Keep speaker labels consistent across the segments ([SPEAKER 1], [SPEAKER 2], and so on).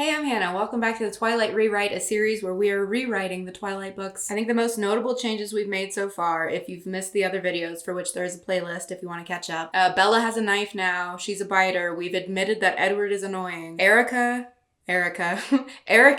[SPEAKER 1] Hey, I'm Hannah. Welcome back to the Twilight Rewrite, a series where we are rewriting the Twilight books. I think the most notable changes we've made so far, if you've missed the other videos, for which there is a playlist if you want to catch up. Bella has a knife now. She's a biter. We've admitted that Edward is annoying. Eric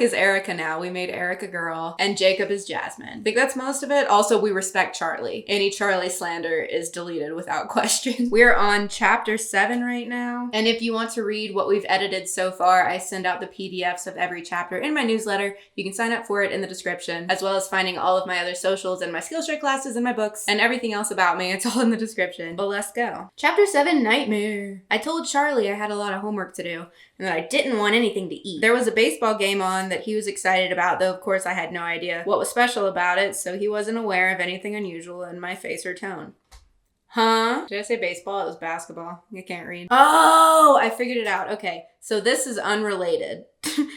[SPEAKER 1] is Erica now. We made Eric a girl. And Jacob is Jasmine. I think that's most of it. Also, we respect Charlie. Any Charlie slander is deleted without question. We're on chapter 7 right now. And if you want to read what we've edited so far, I send out the PDFs of every chapter in my newsletter. You can sign up for it in the description, as well as finding all of my other socials and my Skillshare classes and my books and everything else about me. It's all in the description. But let's go. Chapter 7, Nightmare. I told Charlie I had a lot of homework to do and that I didn't want anything to eat. There was a baseball game on that he was excited about, though of course I had no idea what was special about it, so he wasn't aware of anything unusual in my face or tone. Huh? Did I say baseball? It was basketball. I can't read. Oh, I figured it out. Okay, so this is unrelated.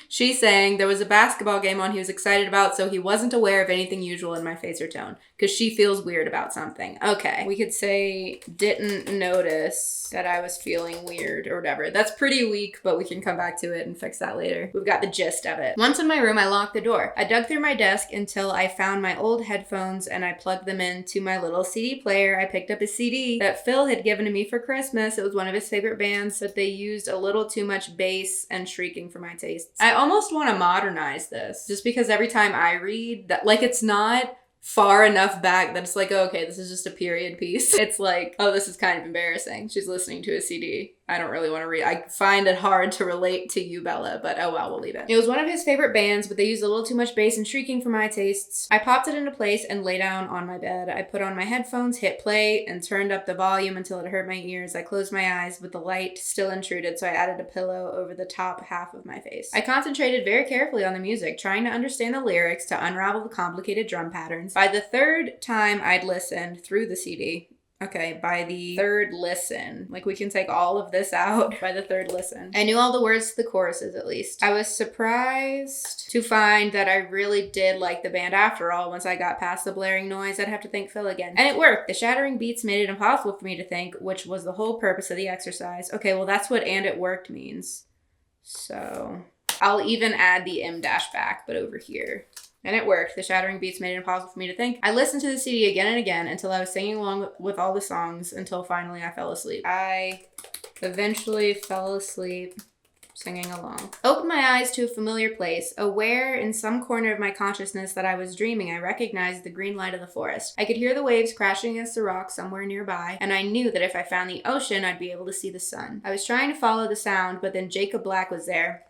[SPEAKER 1] She's saying there was a basketball game on he was excited about, so he wasn't aware of anything usual in my face or tone. Because she feels weird about something. Okay. We could say, didn't notice that I was feeling weird or whatever. That's pretty weak, but we can come back to it and fix that later. We've got the gist of it. Once in my room, I locked the door. I dug through my desk until I found my old headphones and I plugged them into my little CD player. I picked up a CD that Phil had given to me for Christmas. It was one of his favorite bands, but they used a little too much bass and shrieking for my tastes. I almost want to modernize this, just because every time I read that, like, it's not far enough back that it's like, oh, okay, this is just a period piece. It's like, oh, this is kind of embarrassing. She's listening to a CD. I don't really want to read. I find it hard to relate to you, Bella, but oh well, we'll leave it. It was one of his favorite bands, but they used a little too much bass and shrieking for my tastes. I popped it into place and lay down on my bed. I put on my headphones, hit play, and turned up the volume until it hurt my ears. I closed my eyes, but the light still intruded, so I added a pillow over the top half of my face. I concentrated very carefully on the music, trying to understand the lyrics to unravel the complicated drum patterns. By the third time I'd listened through the CD, okay, by the third listen. Like, we can take all of this out by the third listen. I knew all the words to the choruses, at least. I was surprised to find that I really did like the band after all. Once I got past the blaring noise, I'd have to thank Phil again. And it worked. The shattering beats made it impossible for me to think, which was the whole purpose of the exercise. Okay, well, that's what "and it worked" means. So I'll even add the M dash back, but over here. And it worked. The shattering beats made it impossible for me to think. I listened to the CD again and again until I was singing along with all the songs until finally I fell asleep. I eventually fell asleep singing along. Opened my eyes to a familiar place. Aware in some corner of my consciousness that I was dreaming, I recognized the green light of the forest. I could hear the waves crashing against the rocks somewhere nearby, and I knew that if I found the ocean, I'd be able to see the sun. I was trying to follow the sound, but then Jacob Black was there.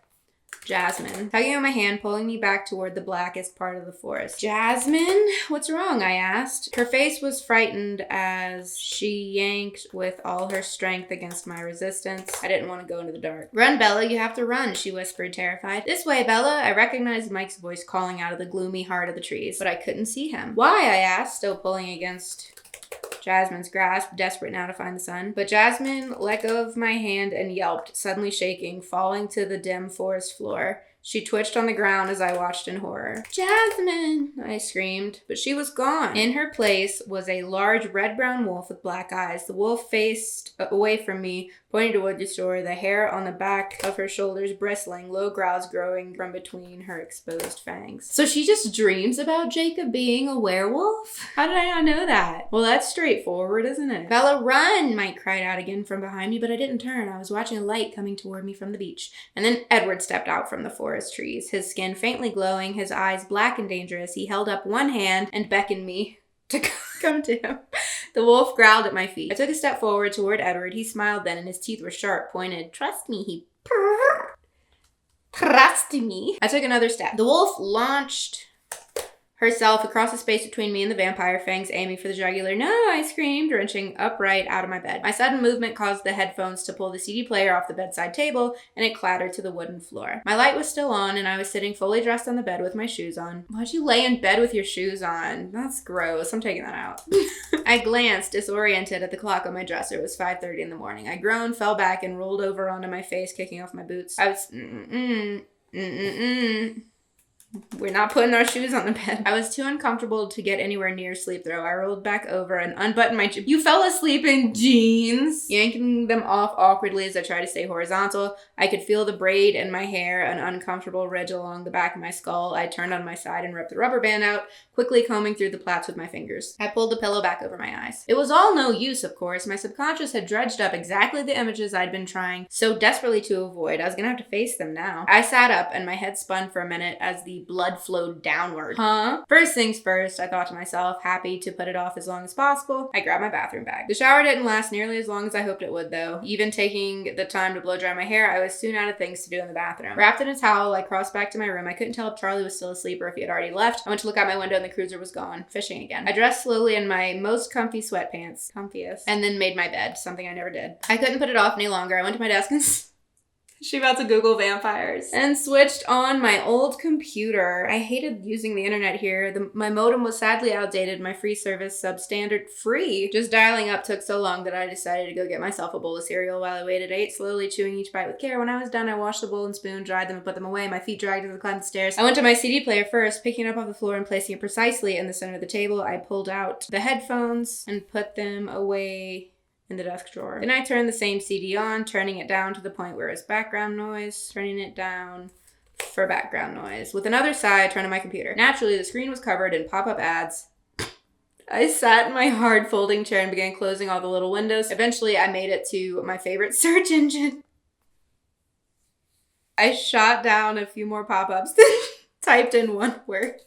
[SPEAKER 1] Jasmine, tugging on my hand, pulling me back toward the blackest part of the forest. Jasmine? What's wrong? I asked. Her face was frightened as she yanked with all her strength against my resistance. I didn't want to go into the dark. Run, Bella, you have to run, she whispered, terrified. This way, Bella. I recognized Mike's voice calling out of the gloomy heart of the trees, but I couldn't see him. Why? I asked, still pulling against Jasmine's grasp, desperate now to find the sun. But Jasmine let go of my hand and yelped, suddenly shaking, falling to the dim forest floor. She twitched on the ground as I watched in horror. Jasmine, I screamed, but she was gone. In her place was a large red-brown wolf with black eyes. The wolf faced away from me, pointing toward the shore, the hair on the back of her shoulders bristling, low growls growing from between her exposed fangs. So she just dreams about Jacob being a werewolf? How did I not know that? Well, that's straightforward, isn't it? Bella, run! Mike cried out again from behind me, but I didn't turn. I was watching a light coming toward me from the beach. And then Edward stepped out from the forest trees, his skin faintly glowing, his eyes black and dangerous. He held up one hand and beckoned me to come to him. The wolf growled at my feet. I took a step forward toward Edward. He smiled then, and his teeth were sharp, pointed. Trust me, he purred. Trust me. I took another step. The wolf launched herself across the space between me and the vampire, fangs aiming for the jugular. No, I screamed, wrenching upright out of my bed. My sudden movement caused the headphones to pull the CD player off the bedside table, and it clattered to the wooden floor. My light was still on, and I was sitting fully dressed on the bed with my shoes on. Why'd you lay in bed with your shoes on? That's gross. I'm taking that out. I glanced, disoriented, at the clock on my dresser. It was 5:30 in the morning. I groaned, fell back, and rolled over onto my face, kicking off my boots. I was We're not putting our shoes on the bed. I was too uncomfortable to get anywhere near sleep throw. I rolled back over and unbuttoned my You fell asleep in jeans! Yanking them off awkwardly as I tried to stay horizontal. I could feel the braid in my hair, an uncomfortable ridge along the back of my skull. I turned on my side and ripped the rubber band out, quickly combing through the plaits with my fingers. I pulled the pillow back over my eyes. It was all no use, of course. My subconscious had dredged up exactly the images I'd been trying so desperately to avoid. I was gonna have to face them now. I sat up and my head spun for a minute as the blood flowed downward. Huh? First things first, I thought to myself, happy to put it off as long as possible. I grabbed my bathroom bag. The shower didn't last nearly as long as I hoped it would, though. Even taking the time to blow dry my hair, I was soon out of things to do in the bathroom. Wrapped in a towel, I crossed back to my room. I couldn't tell if Charlie was still asleep or if he had already left. I went to look out my window and the cruiser was gone. Fishing again. I dressed slowly in my most comfy sweatpants. Comfiest. And then made my bed, something I never did. I couldn't put it off any longer. I went to my desk and she about to Google vampires. And switched on my old computer. I hated using the internet here. My modem was sadly outdated. My free service, substandard free. Just dialing up took so long that I decided to go get myself a bowl of cereal while I waited. I ate slowly, chewing each bite with care. When I was done, I washed the bowl and spoon, dried them and put them away. My feet dragged as I climbed the stairs. I went to my CD player first, picking it up off the floor and placing it precisely in the center of the table. I pulled out the headphones and put them away in the desk drawer. Then I turned the same CD on, turning it down to the point where it's background noise, turning it down for background noise. With another sigh, I turned to my computer. Naturally, the screen was covered in pop-up ads. I sat in my hard folding chair and began closing all the little windows. Eventually, I made it to my favorite search engine. I shot down a few more pop-ups, typed in one word.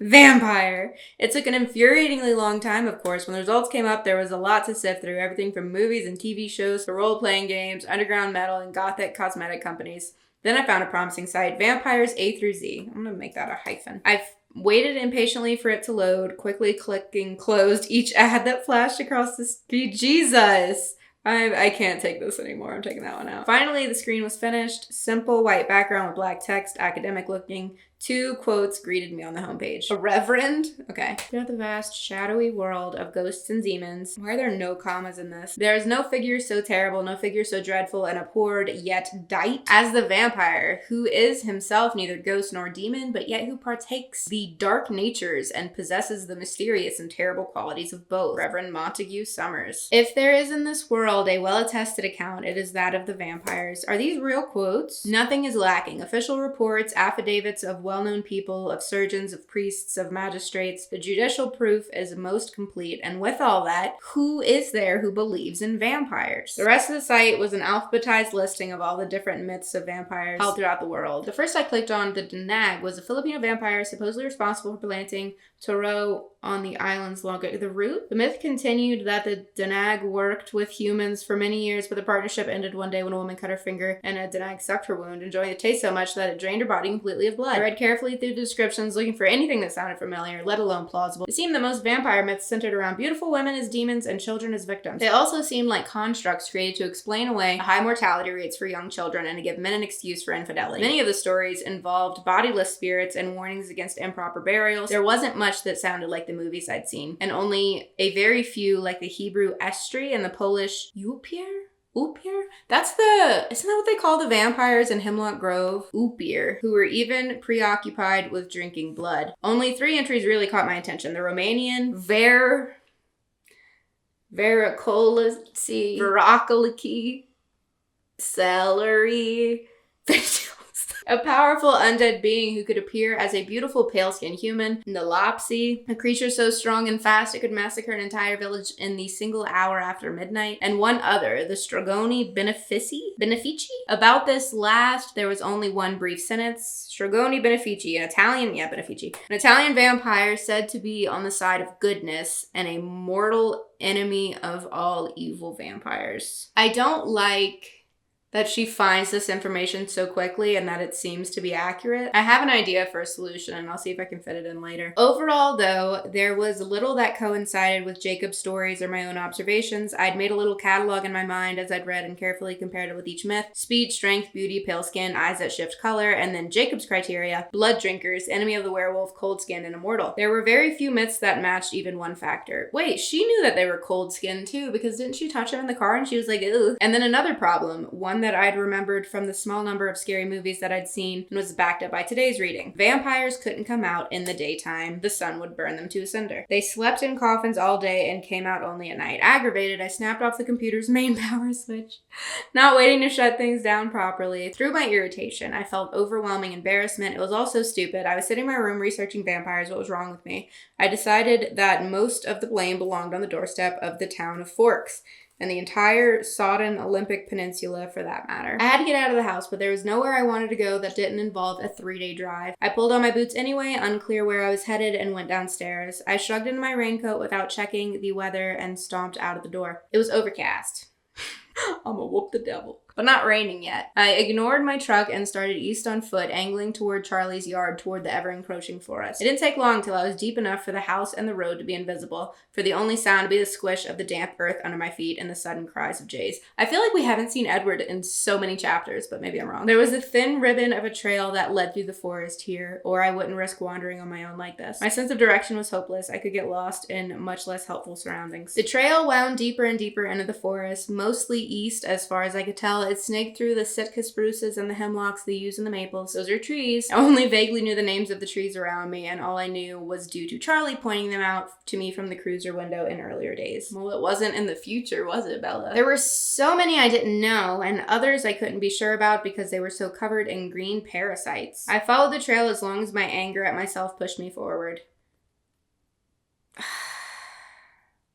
[SPEAKER 1] Vampire. It took an infuriatingly long time, of course. When the results came up, there was a lot to sift through. Everything from movies and TV shows to role-playing games, underground metal, and gothic cosmetic companies. Then I found a promising site, Vampires A through Z. I'm gonna make that a hyphen. I've waited impatiently for it to load, quickly clicking closed each ad that flashed across the screen. Jesus! I can't take this anymore. I'm taking that one out. Finally, the screen was finished. Simple white background with black text, academic looking. 2 quotes greeted me on the homepage. A reverend? Okay. Throughout the vast, shadowy world of ghosts and demons. Why are there no commas in this? There is no figure so terrible, no figure so dreadful and abhorred, yet dight as the vampire, who is himself neither ghost nor demon, but yet who partakes the dark natures and possesses the mysterious and terrible qualities of both. Reverend Montague Summers. If there is in this world a well-attested account, it is that of the vampires. Are these real quotes? Nothing is lacking. Official reports, affidavits of well-known people, of surgeons, of priests, of magistrates. The judicial proof is most complete, and with all that, who is there who believes in vampires? The rest of the site was an alphabetized listing of all the different myths of vampires held throughout the world. The first I clicked on, the Danag, was a Filipino vampire supposedly responsible for planting taro on the island's longer the route. The myth continued that the Danag worked with humans for many years, but the partnership ended one day when a woman cut her finger and a Danag sucked her wound, enjoying the taste so much that it drained her body completely of blood. I read carefully through the descriptions, looking for anything that sounded familiar, let alone plausible. It seemed that most vampire myths centered around beautiful women as demons and children as victims. They also seemed like constructs created to explain away the high mortality rates for young children and to give men an excuse for infidelity. Many of the stories involved bodiless spirits and warnings against improper burials. There wasn't much that sounded like the movies I'd seen, and only a very few like the Hebrew Estri and the Polish Upier? Upier? Isn't that what they call the vampires in Hemlock Grove? Upier, who were even preoccupied with drinking blood. Only 3 entries really caught my attention. The Romanian Veracolici, celery, a powerful undead being who could appear as a beautiful pale-skinned human. Nalapsi, a creature so strong and fast it could massacre an entire village in the single hour after midnight. And one other, the Stragoni Benefici? About this last, there was only one brief sentence. Stragoni Benefici, an Italian vampire said to be on the side of goodness and a mortal enemy of all evil vampires. I don't like that she finds this information so quickly and that it seems to be accurate. I have an idea for a solution and I'll see if I can fit it in later. Overall though, there was little that coincided with Jacob's stories or my own observations. I'd made a little catalog in my mind as I'd read and carefully compared it with each myth. Speed, strength, beauty, pale skin, eyes that shift color, and then Jacob's criteria, blood drinkers, enemy of the werewolf, cold skin, and immortal. There were very few myths that matched even one factor. Wait, she knew that they were cold skinned too, because didn't she touch him in the car and she was like, ew. And then another problem, one one that I'd remembered from the small number of scary movies that I'd seen and was backed up by today's reading. Vampires couldn't come out in the daytime. The sun would burn them to a cinder. They slept in coffins all day and came out only at night. Aggravated, I snapped off the computer's main power switch, not waiting to shut things down properly. Through my irritation, I felt overwhelming embarrassment. It was all so stupid. I was sitting in my room researching vampires. What was wrong with me? I decided that most of the blame belonged on the doorstep of the town of Forks, and the entire sodden Olympic Peninsula for that matter. I had to get out of the house, but there was nowhere I wanted to go that didn't involve a 3-day drive. I pulled on my boots anyway, unclear where I was headed, and went downstairs. I shrugged into my raincoat without checking the weather and stomped out of the door. It was overcast. I'ma whoop the devil. But not raining yet. I ignored my truck and started east on foot, angling toward Charlie's yard toward the ever-encroaching forest. It didn't take long till I was deep enough for the house and the road to be invisible, for the only sound to be the squish of the damp earth under my feet and the sudden cries of jays. I feel like we haven't seen Edward in so many chapters, but maybe I'm wrong. There was a thin ribbon of a trail that led through the forest here, or I wouldn't risk wandering on my own like this. My sense of direction was hopeless. I could get lost in much less helpful surroundings. The trail wound deeper and deeper into the forest, mostly east as far as I could tell. It snaked through the Sitka spruces and the hemlocks, the yews and the maples. Those are trees. I only vaguely knew the names of the trees around me, and all I knew was due to Charlie pointing them out to me from the cruiser window in earlier days. Well, it wasn't in the future, was it, Bella? There were so many I didn't know, and others I couldn't be sure about because they were so covered in green parasites. I followed the trail as long as my anger at myself pushed me forward.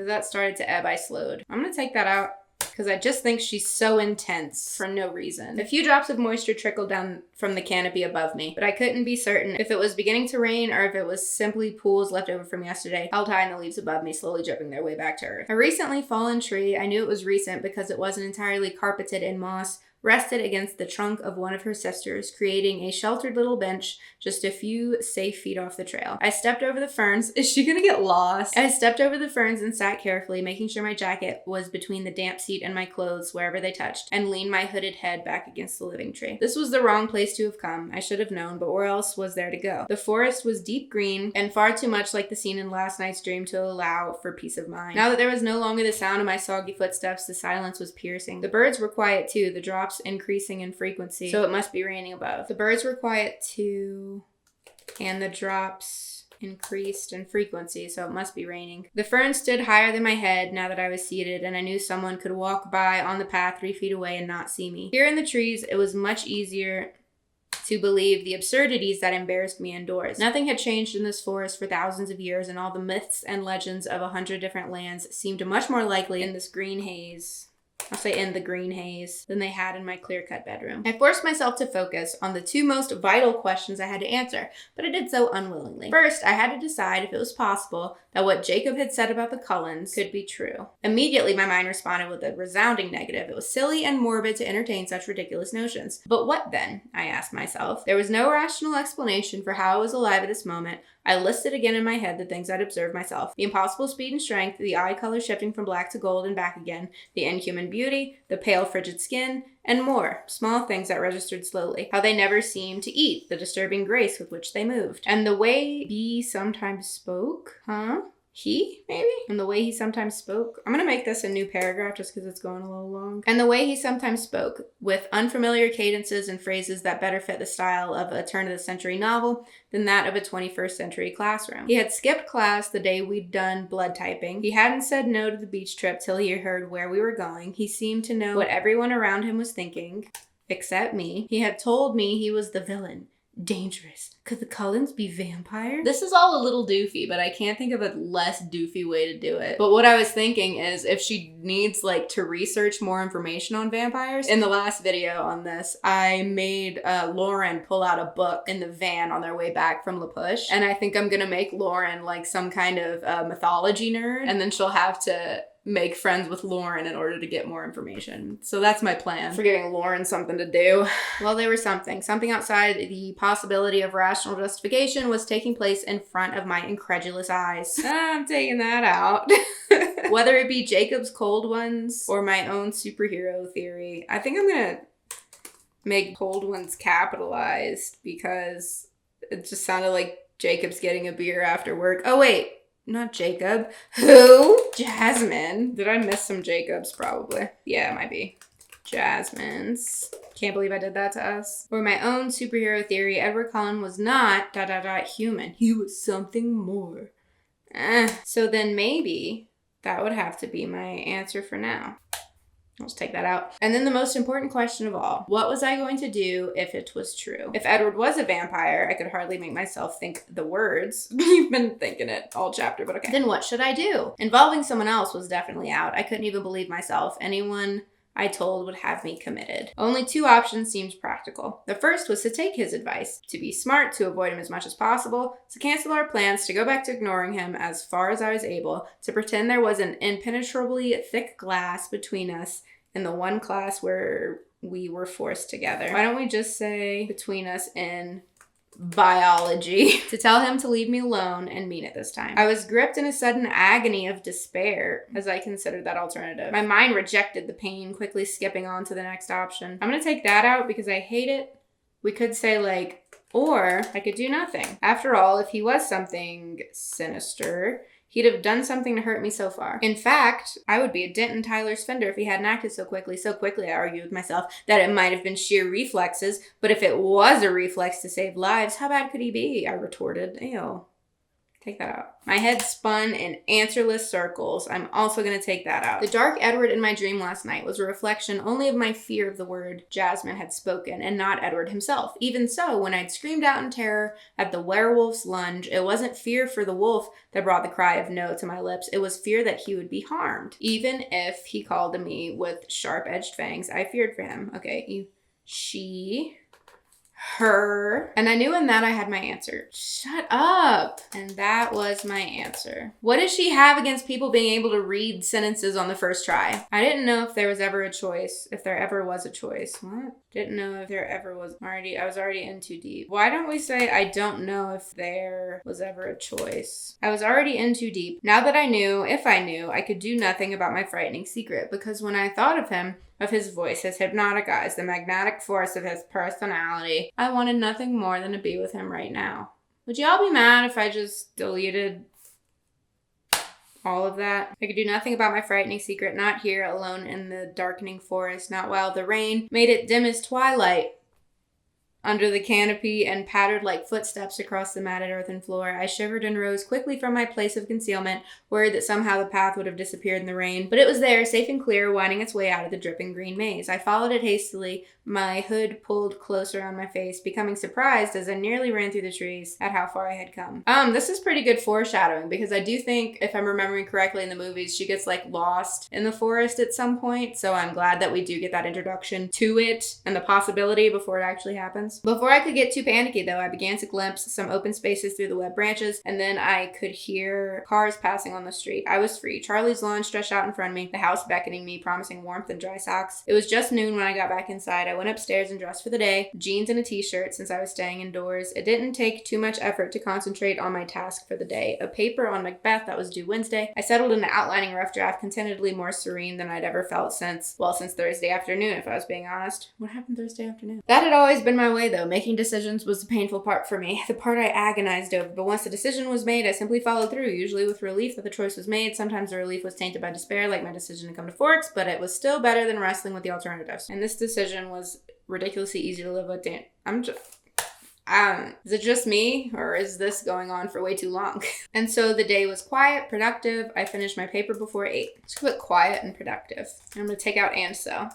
[SPEAKER 1] As that started to ebb, I slowed. I'm gonna take that out, because I just think she's so intense for no reason. A few drops of moisture trickled down from the canopy above me, but I couldn't be certain if it was beginning to rain or if it was simply pools left over from yesterday, held high in the leaves above me, slowly dripping their way back to earth. A recently fallen tree, I knew it was recent because it wasn't entirely carpeted in moss, rested against the trunk of one of her sisters, creating a sheltered little bench just a few safe feet off the trail. I stepped over the ferns. Is she gonna get lost? I stepped over the ferns and sat carefully, making sure my jacket was between the damp seat and my clothes wherever they touched, and leaned my hooded head back against the living tree. This was the wrong place to have come. I should have known, but where else was there to go? The forest was deep green and far too much like the scene in last night's dream to allow for peace of mind. Now that there was no longer the sound of my soggy footsteps, the silence was piercing. The birds were quiet too, the drops increasing in frequency, so it must be raining above. The birds were quiet too, and the drops increased in frequency, so it must be raining. The fern stood higher than my head now that I was seated, and I knew someone could walk by on the path 3 feet away and not see me. Here in the trees, it was much easier to believe the absurdities that embarrassed me indoors. Nothing had changed in this forest for thousands of years, and all the myths and legends of 100 different lands seemed much more likely in this green haze. I'll say in the green haze than they had in my clear-cut bedroom. I forced myself to focus on the 2 most vital questions I had to answer, but I did so unwillingly. First, I had to decide if it was possible that what Jacob had said about the Cullens could be true. Immediately, my mind responded with a resounding negative. It was silly and morbid to entertain such ridiculous notions. But what then? I asked myself. There was no rational explanation for how I was alive at this moment. I listed again in my head the things I'd observed myself. The impossible speed and strength, the eye color shifting from black to gold and back again, the inhuman beauty, the pale frigid skin, and more. Small things that registered slowly. How they never seemed to eat, the disturbing grace with which they moved. And the way he sometimes spoke? He, maybe? And the way he sometimes spoke. I'm gonna make this a new paragraph just because it's going a little long. And the way he sometimes spoke, with unfamiliar cadences and phrases that better fit the style of a turn-of-the-century novel than that of a 21st century classroom. He had skipped class the day we'd done blood typing. He hadn't said no to the beach trip till he heard where we were going. He seemed to know what everyone around him was thinking, except me. He had told me he was the villain. Dangerous. Could the Cullens be vampires? This is all a little doofy, but I can't think of a less doofy way to do it. But what I was thinking is if she needs to research more information on vampires. In the last video on this, I made Lauren pull out a book in the van on their way back from La Push. And I think I'm gonna make Lauren some kind of mythology nerd, and then she'll have to make friends with Lauren in order to get more information. So that's my plan for giving Lauren something to do. Well, there was something outside the possibility of rational justification was taking place in front of my incredulous eyes. I'm taking that out. Whether it be Jacob's cold ones or my own superhero theory, I think I'm gonna make cold ones capitalized because it just sounded like Jacob's getting a beer after work. Oh wait, not Jacob. Who? Jasmine. Did I miss some Jacobs? Probably. Yeah, it might be. Jasmine's. Can't believe I did that to us. For my own superhero theory, Edward Cullen was not ... human. He was something more. So then maybe that would have to be my answer for now. I'll just take that out. And then the most important question of all. What was I going to do if it was true? If Edward was a vampire, I could hardly make myself think the words. You've been thinking it all chapter, but okay. Then what should I do? Involving someone else was definitely out. I couldn't even believe myself. Anyone I told would have me committed. Only two options seemed practical. The first was to take his advice, to be smart, to avoid him as much as possible, to cancel our plans, to go back to ignoring him as far as I was able, to pretend there was an impenetrably thick glass between us in the one class where we were forced together. Why don't we just say between us in biology? To tell him to leave me alone and mean it this time. I was gripped in a sudden agony of despair as I considered that alternative. My mind rejected the pain, quickly skipping on to the next option. I'm gonna take that out because I hate it. We could say like, or I could do nothing. After all, if he was something sinister, he'd have done something to hurt me so far. In fact, I would be a dent in Tyler's fender if he hadn't acted so quickly. So quickly, I argued with myself that it might have been sheer reflexes, but if it was a reflex to save lives, how bad could he be? I retorted. Ew. Take that out. My head spun in answerless circles. I'm also going to take that out. The dark Edward in my dream last night was a reflection only of my fear of the word Jasmine had spoken and not Edward himself. Even so, when I'd screamed out in terror at the werewolf's lunge, it wasn't fear for the wolf that brought the cry of no to my lips. It was fear that he would be harmed. Even if he called to me with sharp-edged fangs, I feared for him. Okay, she... her. And I knew in that I had my answer. Shut up. And that was my answer. What does she have against people being able to read sentences on the first try? I didn't know if there was ever a choice. If there ever was a choice. What? Didn't know if there ever was. I was already in too deep. Why don't we say I don't know if there was ever a choice? I was already in too deep. Now that I knew, if I knew, I could do nothing about my frightening secret. Because when I thought of him, of his voice, his hypnotic eyes, the magnetic force of his personality, I wanted nothing more than to be with him right now. Would y'all be mad if I just deleted all of that? I could do nothing about my frightening secret, not here, alone in the darkening forest, not while the rain made it dim as twilight under the canopy and pattered like footsteps across the matted earthen floor. I shivered and rose quickly from my place of concealment, worried that somehow the path would have disappeared in the rain. But it was there, safe and clear, winding its way out of the dripping green maze. I followed it hastily, my hood pulled closer on my face, becoming surprised as I nearly ran through the trees at how far I had come. This is pretty good foreshadowing, because I do think, if I'm remembering correctly in the movies, she gets like lost in the forest at some point, so I'm glad that we do get that introduction to it and the possibility before it actually happens. Before I could get too panicky, though, I began to glimpse some open spaces through the wet branches, and then I could hear cars passing on the street. I was free. Charlie's lawn stretched out in front of me, the house beckoning me, promising warmth and dry socks. It was just noon when I got back inside. I went upstairs and dressed for the day, jeans and a t-shirt since I was staying indoors. It didn't take too much effort to concentrate on my task for the day. A paper on Macbeth that was due Wednesday. I settled into outlining a rough draft, contentedly more serene than I'd ever felt since Thursday afternoon, if I was being honest. What happened Thursday afternoon? That had always been my way, though. Making decisions was the painful part for me, the part I agonized over. But once the decision was made, I simply followed through, usually with relief that the choice was made. Sometimes the relief was tainted by despair, like my decision to come to Forks, but it was still better than wrestling with the alternatives. And this decision was ridiculously easy to live with. Is it just me, or is this going on for way too long? And so the day was quiet, productive. I finished my paper before 8. Let's put quiet and productive. I'm going to take out and so.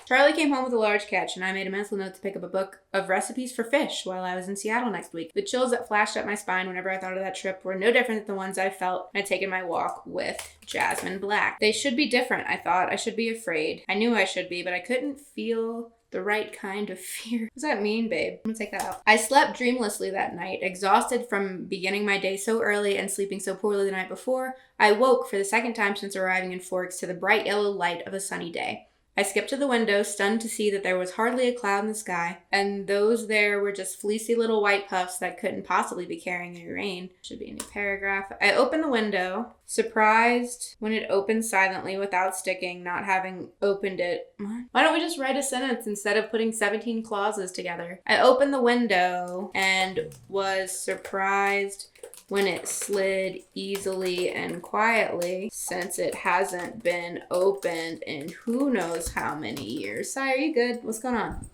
[SPEAKER 1] Charlie came home with a large catch, and I made a mental note to pick up a book of recipes for fish while I was in Seattle next week. The chills that flashed up my spine whenever I thought of that trip were no different than the ones I felt when I'd taken my walk with Jasmine Black. They should be different, I thought. I should be afraid. I knew I should be, but I couldn't feel the right kind of fear. What does that mean, babe? I'm gonna take that out. I slept dreamlessly that night, exhausted from beginning my day so early and sleeping so poorly the night before. I woke for the second time since arriving in Forks to the bright yellow light of a sunny day. I skipped to the window, stunned to see that there was hardly a cloud in the sky, and those there were just fleecy little white puffs that couldn't possibly be carrying any rain. Should be a new paragraph. I opened the window, surprised when it opened silently without sticking, not having opened it. What? Why don't we just write a sentence instead of putting 17 clauses together? I opened the window and was surprised when it slid easily and quietly since it hasn't been opened in who knows how many years. Sai, are you good? What's going on?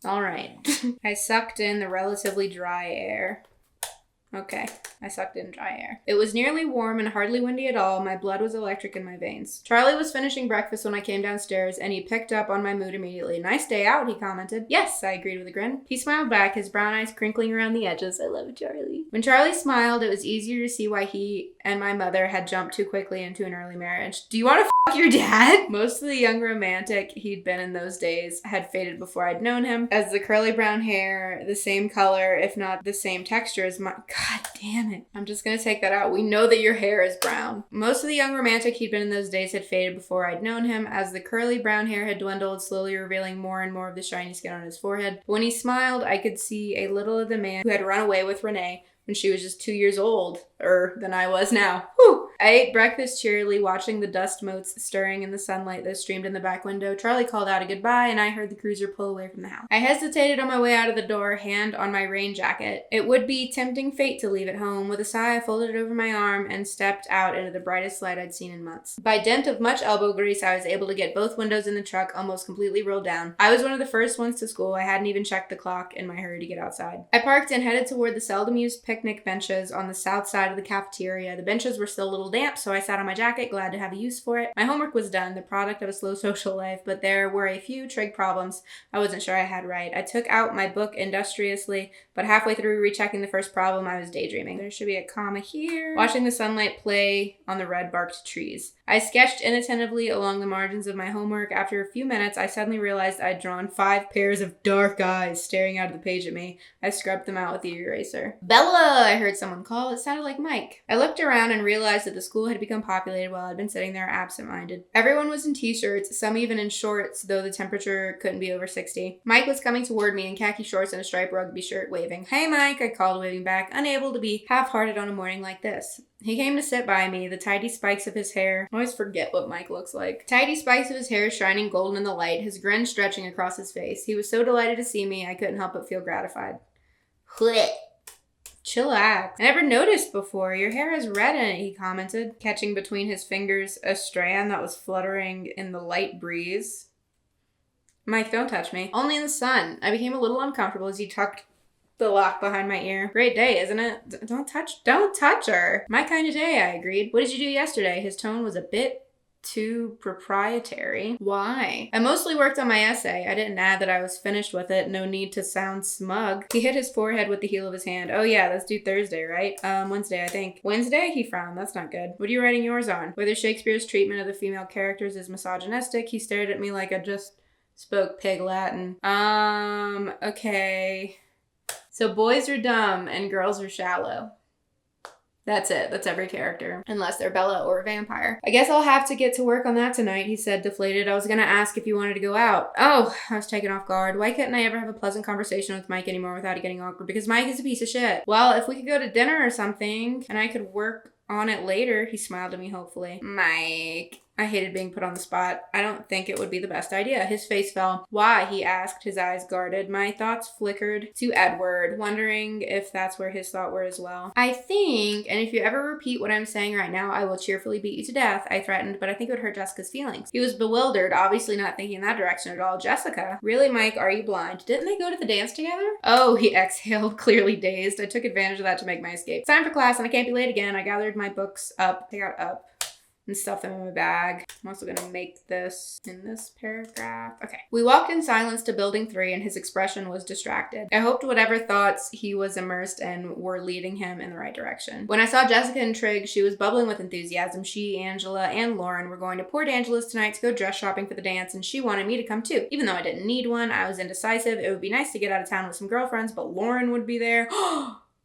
[SPEAKER 1] All right. I sucked in the relatively dry air. Okay, I sucked in dry air. It was nearly warm and hardly windy at all. My blood was electric in my veins. Charlie was finishing breakfast when I came downstairs, and he picked up on my mood immediately. Nice day out, he commented. Yes, I agreed with a grin. He smiled back, his brown eyes crinkling around the edges. I love Charlie. When Charlie smiled, it was easier to see why he and my mother had jumped too quickly into an early marriage. Do you want to f*** your dad? Most of the young romantic he'd been in those days had faded before I'd known him, as the curly brown hair, the same color, if not the same texture as my... God damn it. I'm just gonna take that out. We know that your hair is brown. Most of the young romantic he'd been in those days had faded before I'd known him, as the curly brown hair had dwindled, slowly revealing more and more of the shiny skin on his forehead. But when he smiled, I could see a little of the man who had run away with Renee when she was just 2 years older than I was now. Whew. I ate breakfast cheerily, watching the dust motes stirring in the sunlight that streamed in the back window. Charlie called out a goodbye, and I heard the cruiser pull away from the house. I hesitated on my way out of the door, hand on my rain jacket. It would be tempting fate to leave it home. With a sigh, I folded it over my arm and stepped out into the brightest light I'd seen in months. By dint of much elbow grease, I was able to get both windows in the truck almost completely rolled down. I was one of the first ones to school. I hadn't even checked the clock in my hurry to get outside. I parked and headed toward the seldom used picnic benches on the south side of the cafeteria. The benches were still a little damp, so I sat on my jacket, glad to have a use for it. My homework was done, the product of a slow social life, but there were a few trig problems I wasn't sure I had right. I took out my book industriously, but halfway through rechecking the first problem, I was daydreaming. There should be a comma here. Watching the sunlight play on the red-barked trees. I sketched inattentively along the margins of my homework. After a few minutes, I suddenly realized I'd drawn 5 pairs of dark eyes staring out of the page at me. I scrubbed them out with the eraser. Bella! I heard someone call. It sounded like Mike. I looked around and realized that the school had become populated while I'd been sitting there absent-minded. Everyone was in t-shirts, some even in shorts, though the temperature couldn't be over 60. Mike was coming toward me in khaki shorts and a striped rugby shirt, waving. Hey, Mike, I called, waving back, unable to be half-hearted on a morning like this. He came to sit by me, the tidy spikes of his hair. I always forget what Mike looks like. Tidy spikes of his hair shining golden in the light, his grin stretching across his face. He was so delighted to see me, I couldn't help but feel gratified. Chillax. I never noticed before. Your hair has red in it, he commented, catching between his fingers a strand that was fluttering in the light breeze. Mike, don't touch me. Only in the sun. I became a little uncomfortable as he tucked the lock behind my ear. Great day, isn't it? Don't touch her. My kind of day, I agreed. What did you do yesterday? His tone was a bit too proprietary. Why? I mostly worked on my essay. I didn't add that I was finished with it. No need to sound smug. He hit his forehead with the heel of his hand. Oh yeah, that's due Thursday, right? Wednesday, I think. Wednesday? He frowned. That's not good. What are you writing yours on? Whether Shakespeare's treatment of the female characters is misogynistic. He stared at me like I just spoke pig Latin. Okay. So boys are dumb and girls are shallow. That's it. That's every character. Unless they're Bella or a vampire. I guess I'll have to get to work on that tonight, he said, deflated. I was gonna ask if you wanted to go out. Oh, I was taken off guard. Why couldn't I ever have a pleasant conversation with Mike anymore without it getting awkward? Because Mike is a piece of shit. Well, if we could go to dinner or something, and I could work on it later, he smiled at me hopefully. Mike. I hated being put on the spot. I don't think it would be the best idea. His face fell. Why? He asked, his eyes guarded. My thoughts flickered to Edward, wondering if that's where his thoughts were as well. I think, and if you ever repeat what I'm saying right now, I will cheerfully beat you to death, I threatened, but I think it would hurt Jessica's feelings. He was bewildered, obviously not thinking in that direction at all. Jessica? Really, Mike, are you blind? Didn't they go to the dance together? Oh, he exhaled, clearly dazed. I took advantage of that to make my escape. It's time for class and I can't be late again. I gathered my books up. They got up. And stuff them in my bag. I'm also gonna make this in this paragraph. Okay. We walked in silence to building 3 and his expression was distracted. I hoped whatever thoughts he was immersed in were leading him in the right direction. When I saw Jessica and Trig, she was bubbling with enthusiasm. She, Angela, and Lauren were going to Port Angeles tonight to go dress shopping for the dance and she wanted me to come too. Even though I didn't need one, I was indecisive. It would be nice to get out of town with some girlfriends, but Lauren would be there.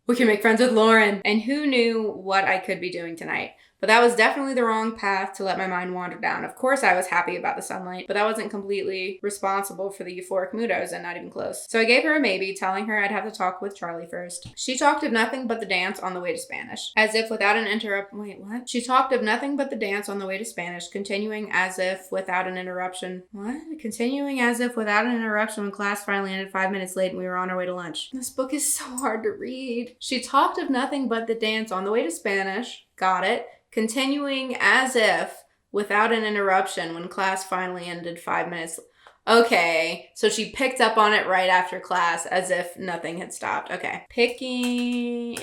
[SPEAKER 1] We can make friends with Lauren. And who knew what I could be doing tonight? But that was definitely the wrong path to let my mind wander down. Of course I was happy about the sunlight, but that wasn't completely responsible for the euphoric mood I was in, not even close. So I gave her a maybe, telling her I'd have to talk with Charlie first. She talked of nothing but the dance on the way to Spanish. As if without an Wait, what? She talked of nothing but the dance on the way to Spanish, continuing as if without an interruption. What? Continuing as if without an interruption when class finally ended 5 minutes late and we were on our way to lunch. This book is so hard to read. She talked of nothing but the dance on the way to Spanish. Got it. Continuing as if without an interruption when class finally ended 5 minutes. Okay, so she picked up on it right after class as if nothing had stopped. Okay. Immediately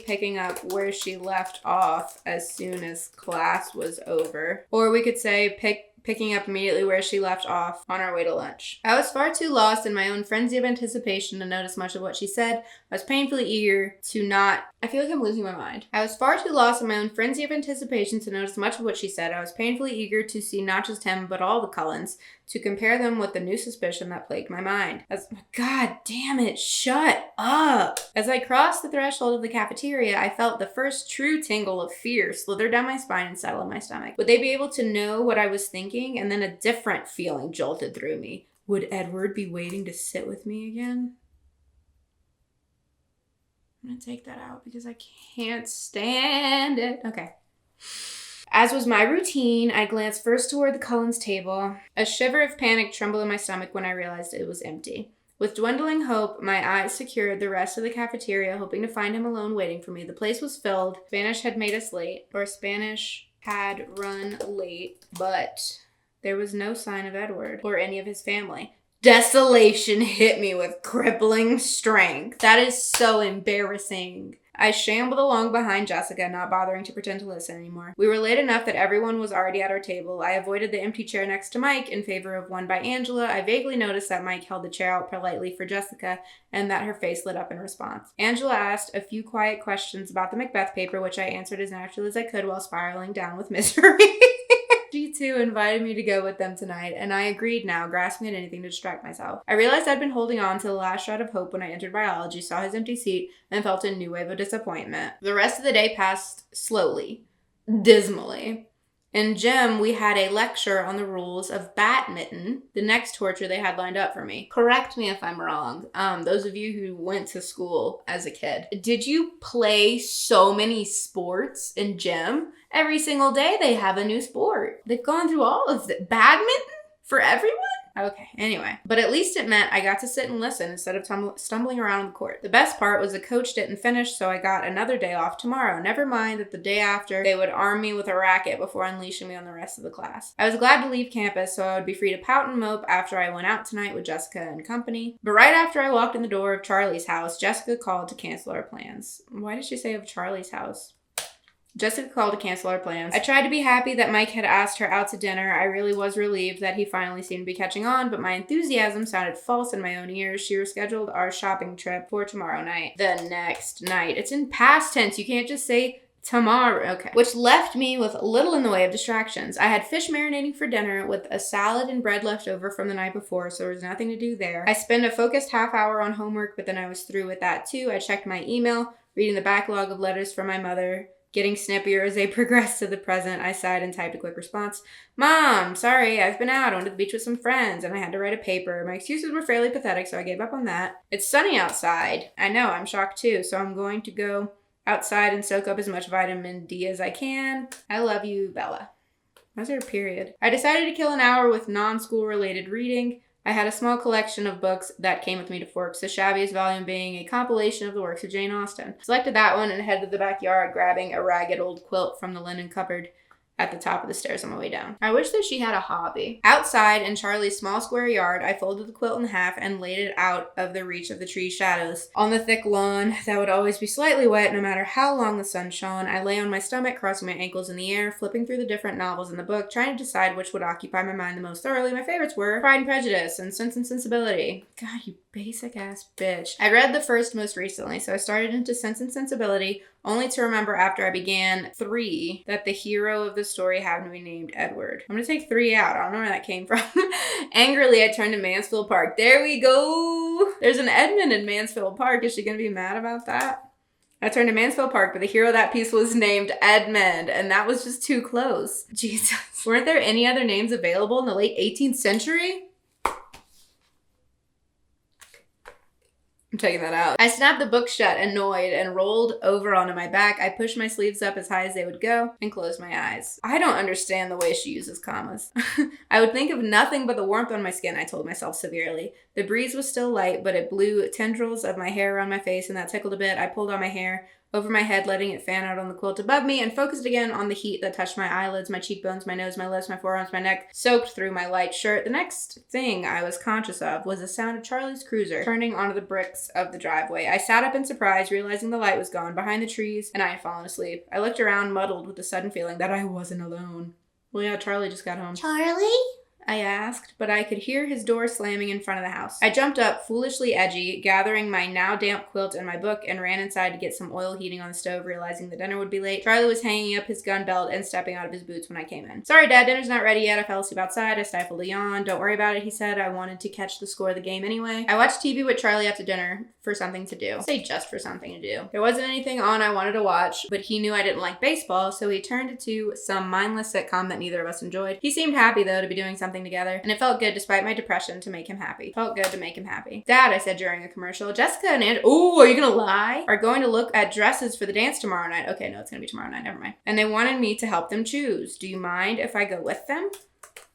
[SPEAKER 1] picking up where she left off as soon as class was over. Or we could say picking up immediately where she left off on our way to lunch. I was far too lost in my own frenzy of anticipation to notice much of what she said. I was painfully eager to not... I feel like I'm losing my mind. I was far too lost in my own frenzy of anticipation to notice much of what she said. I was painfully eager to see not just him, but all the Cullens, to compare them with the new suspicion that plagued my mind. God damn it, shut up! As I crossed the threshold of the cafeteria, I felt the first true tingle of fear slither down my spine and settle in my stomach. Would they be able to know what I was thinking? And then a different feeling jolted through me. Would Edward be waiting to sit with me again? I'm gonna take that out because I can't stand it. Okay. As was my routine, I glanced first toward the Cullens table. A shiver of panic trembled in my stomach when I realized it was empty. With dwindling hope, my eyes secured the rest of the cafeteria, hoping to find him alone waiting for me. The place was filled. Spanish had run late, but there was no sign of Edward or any of his family. Desolation hit me with crippling strength. That is so embarrassing. I shambled along behind Jessica, not bothering to pretend to listen anymore. We were late enough that everyone was already at our table. I avoided the empty chair next to Mike in favor of one by Angela. I vaguely noticed that Mike held the chair out politely for Jessica and that her face lit up in response. Angela asked a few quiet questions about the Macbeth paper, which I answered as naturally as I could while spiraling down with misery. She too invited me to go with them tonight, and I agreed now, grasping at anything to distract myself. I realized I'd been holding on to the last shred of hope when I entered biology, saw his empty seat, and felt a new wave of disappointment. The rest of the day passed slowly, dismally. In gym, we had a lecture on the rules of badminton, the next torture they had lined up for me. Correct me if I'm wrong. Those of you who went to school as a kid. Did you play so many sports in gym? Every single day they have a new sport. They've gone through all of it. Badminton? For everyone? Okay, anyway. But at least it meant I got to sit and listen instead of stumbling around on the court. The best part was the coach didn't finish, so I got another day off tomorrow. Never mind that the day after, they would arm me with a racket before unleashing me on the rest of the class. I was glad to leave campus, so I would be free to pout and mope after I went out tonight with Jessica and company. But right after I walked in the door of Charlie's house, Jessica called to cancel our plans. Why did she say of Charlie's house? Jessica called to cancel our plans. I tried to be happy that Mike had asked her out to dinner. I really was relieved that he finally seemed to be catching on, but my enthusiasm sounded false in my own ears. She rescheduled our shopping trip for tomorrow night. The next night. It's in past tense. You can't just say tomorrow. Okay. Which left me with little in the way of distractions. I had fish marinating for dinner with a salad and bread left over from the night before, so there was nothing to do there. I spent a focused half hour on homework, but then I was through with that too. I checked my email, reading the backlog of letters from my mother. Getting snippier as they progressed to the present, I sighed and typed a quick response. Mom, sorry, I've been out. I went to the beach with some friends and I had to write a paper. My excuses were fairly pathetic, so I gave up on that. It's sunny outside. I know, I'm shocked too, so I'm going to go outside and soak up as much vitamin D as I can. I love you, Bella. Why's there a period? I decided to kill an hour with non-school related reading. I had a small collection of books that came with me to Forks, the shabbiest volume being a compilation of the works of Jane Austen. Selected that one and headed to the backyard, grabbing a ragged old quilt from the linen cupboard at the top of the stairs on my way down. I wish that she had a hobby. Outside, in Charlie's small square yard, I folded the quilt in half and laid it out of the reach of the tree's shadows. On the thick lawn that would always be slightly wet no matter how long the sun shone, I lay on my stomach, crossing my ankles in the air, flipping through the different novels in the book, trying to decide which would occupy my mind the most thoroughly. My favorites were Pride and Prejudice and Sense and Sensibility. God, you basic ass bitch. I read the first most recently, so I started into Sense and Sensibility, only to remember after I began 3 that the hero of the story happened to be named Edward. I'm gonna take 3 out. I don't know where that came from. Angrily, I turned to Mansfield Park. There we go. There's an Edmund in Mansfield Park. Is she gonna be mad about that? I turned to Mansfield Park, but the hero of that piece was named Edmund, and that was just too close. Jesus. Weren't there any other names available in the late 18th century? I'm checking that out. I snapped the book shut, annoyed, and rolled over onto my back. I pushed my sleeves up as high as they would go and closed my eyes. I don't understand the way she uses commas. I would think of nothing but the warmth on my skin, I told myself severely. The breeze was still light, but it blew tendrils of my hair around my face, and that tickled a bit. I pulled on my hair over my head, letting it fan out on the quilt above me, and focused again on the heat that touched my eyelids, my cheekbones, my nose, my lips, my forearms, my neck, soaked through my light shirt. The next thing I was conscious of was the sound of Charlie's cruiser turning onto the bricks of the driveway. I sat up in surprise, realizing the light was gone behind the trees, and I had fallen asleep. I looked around, muddled with the sudden feeling that I wasn't alone. Well, yeah, Charlie just got home.
[SPEAKER 2] Charlie?
[SPEAKER 1] I asked, but I could hear his door slamming in front of the house. I jumped up, foolishly edgy, gathering my now damp quilt and my book, and ran inside to get some oil heating on the stove, realizing the dinner would be late. Charlie was hanging up his gun belt and stepping out of his boots when I came in. Sorry, Dad, dinner's not ready yet. I fell asleep outside. I stifled a yawn. Don't worry about it, he said. I wanted to catch the score of the game anyway. I watched TV with Charlie after dinner for something to do. Say just for something to do. There wasn't anything on I wanted to watch, but he knew I didn't like baseball, so he turned to some mindless sitcom that neither of us enjoyed. He seemed happy, though, to be doing something together, and it felt good despite my depression to make him happy. Felt good to make him happy. Dad, I said during a commercial, Jessica and Andrew, ooh, are you gonna lie? Are going to look at dresses for the dance tomorrow night. Okay, no, it's gonna be tomorrow night, never mind. And they wanted me to help them choose. Do you mind if I go with them?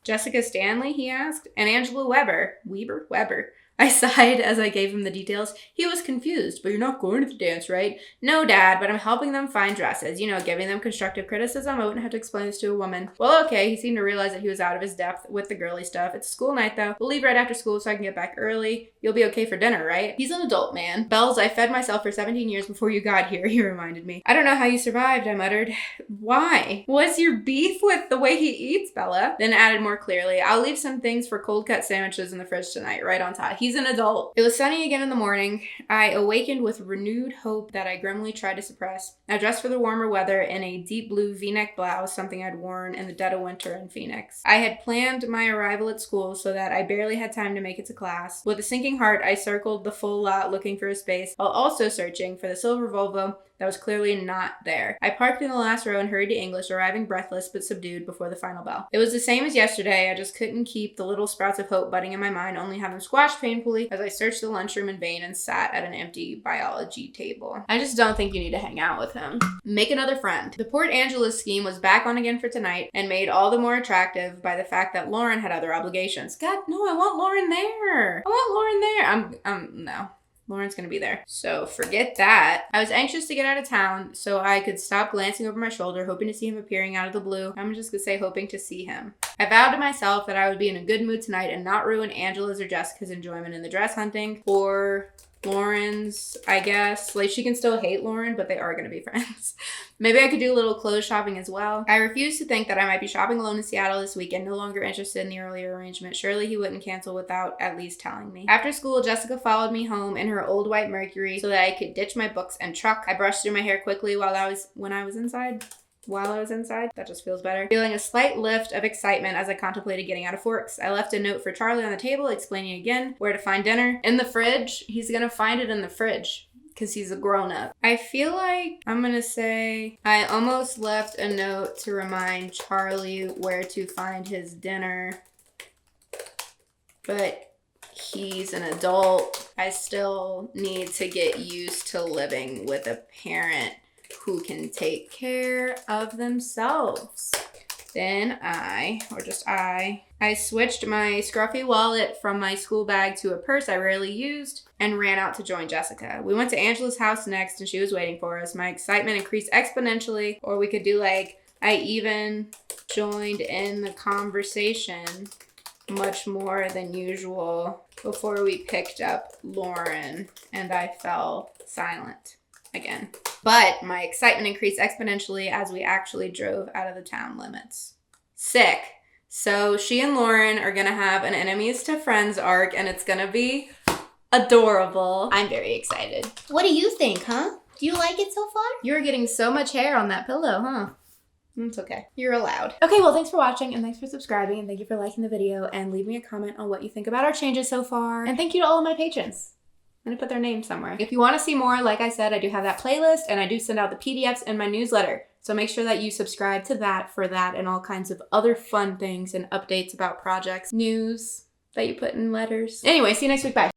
[SPEAKER 1] Jessica Stanley, he asked, and Angela Weber. I sighed as I gave him the details. He was confused. But you're not going to the dance, right? No, Dad, but I'm helping them find dresses. You know, giving them constructive criticism. I wouldn't have to explain this to a woman. Well, okay. He seemed to realize that he was out of his depth with the girly stuff. It's school night, though. We'll leave right after school so I can get back early. You'll be okay for dinner, right? He's an adult man. Bells, I fed myself for 17 years before you got here, he reminded me. I don't know how you survived, I muttered. Why? What's your beef with the way he eats, Bella? Then added more clearly, I'll leave some things for cold cut sandwiches in the fridge tonight, right on top. He's an adult. It was sunny again in the morning. I awakened with renewed hope that I grimly tried to suppress. I dressed for the warmer weather in a deep blue V-neck blouse, something I'd worn in the dead of winter in Phoenix. I had planned my arrival at school so that I barely had time to make it to class. With a sinking heart, I circled the full lot looking for a space, while also searching for the silver Volvo that was clearly not there. I parked in the last row and hurried to English, arriving breathless but subdued before the final bell. It was the same as yesterday. I just couldn't keep the little sprouts of hope budding in my mind, only have them squashed painfully as I searched the lunchroom in vain and sat at an empty biology table. I just don't think you need to hang out with him. Make another friend. The Port Angeles scheme was back on again for tonight and made all the more attractive by the fact that Lauren had other obligations. God, no, I want Lauren there. No. Lauren's gonna be there. So forget that. I was anxious to get out of town so I could stop glancing over my shoulder, hoping to see him appearing out of the blue. I'm just gonna say hoping to see him. I vowed to myself that I would be in a good mood tonight and not ruin Angela's or Jessica's enjoyment in the dress hunting, or Lauren's, I guess. Like, she can still hate Lauren, but they are going to be friends. Maybe I could do a little clothes shopping as well. I refused to think that I might be shopping alone in Seattle this weekend, no longer interested in the earlier arrangement. Surely he wouldn't cancel without at least telling me. After school, Jessica followed me home in her old white Mercury so that I could ditch my books and truck. I brushed through my hair quickly while I was inside. That just feels better. Feeling a slight lift of excitement as I contemplated getting out of Forks. I left a note for Charlie on the table explaining again where to find dinner. In the fridge. He's gonna find it in the fridge because he's a grown-up. I feel like I'm gonna say I almost left a note to remind Charlie where to find his dinner, but he's an adult. I still need to get used to living with a parent who can take care of themselves. Then I switched my scruffy wallet from my school bag to a purse I rarely used and ran out to join Jessica. We went to Angela's house next and she was waiting for us. My excitement increased exponentially, or we could do like, I even joined in the conversation much more than usual before we picked up Lauren and I fell silent again. But my excitement increased exponentially as we actually drove out of the town limits. Sick. So she and Lauren are gonna have an enemies to friends arc and it's gonna be adorable. I'm very excited.
[SPEAKER 2] What do you think, huh? Do you like it so far?
[SPEAKER 1] You're getting so much hair on that pillow, huh? It's okay. You're allowed. Okay, well, thanks for watching and thanks for subscribing and thank you for liking the video and leave me a comment on what you think about our changes so far. And thank you to all of my patrons. I'm gonna put their name somewhere. If you want to see more, like I said, I do have that playlist and I do send out the PDFs in my newsletter. So make sure that you subscribe to that for that and all kinds of other fun things and updates about projects, news that you put in letters. Anyway, see you next week. Bye.